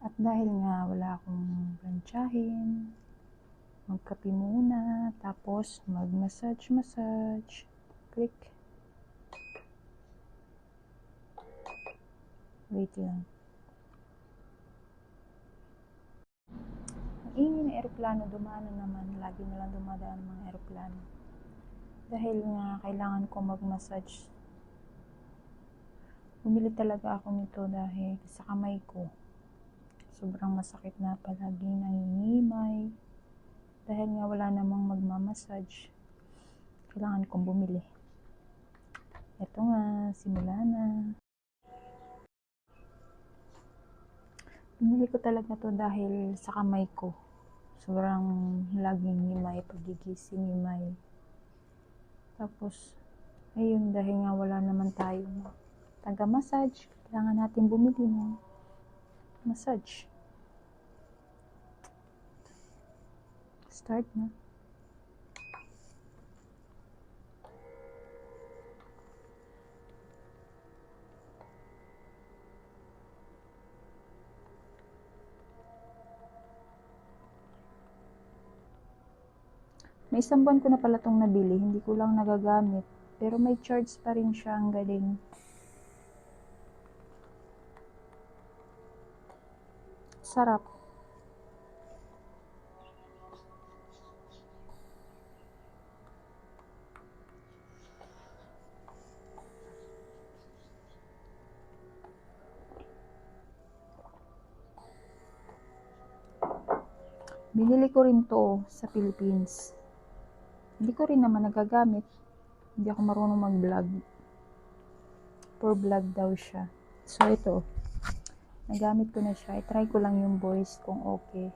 At dahil nga wala akong plantsahin, magkape muna, tapos mag-massage. Click. Wait lang. Ang ingay ng eroplano, dumana naman. Lagi na lang dumadaan ng mga eroplano. Dahil nga kailangan ko mag-massage. Bumili talaga ako nito dahil sa kamay ko. Sobrang masakit na palaging nangingimay. Dahil nga wala namang magmamassage. Kailangan kong bumili. Ito nga, simula na. Binili ko talaga to dahil sa kamay ko. Sobrang laging himay, pagigising himay. Tapos, ayun, dahil nga wala naman tayong taga-massage, kailangan natin bumili ng massage. Start na. May isang buwan ko na pala itong nabili, hindi ko lang nagagamit. Pero may charge pa rin siya, ang galing. Sarap. Binili ko rin to sa Philippines. Hindi ko rin naman nagagamit. Hindi ako marunong mag-vlog. For vlog daw siya. So ito, nagamit ko na siya. I-try ko lang yung voice kung okay.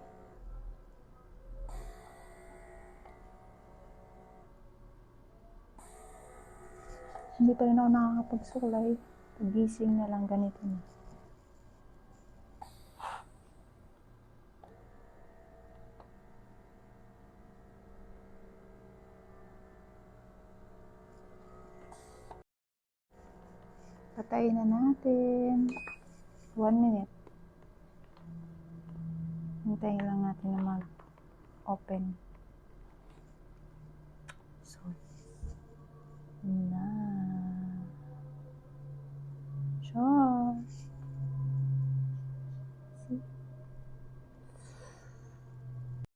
Hindi pa rin ako nakakapagsuklay. Pagising na lang ganito na. Patayin na natin. 1 minute. Hintayin lang natin na mag-open. So,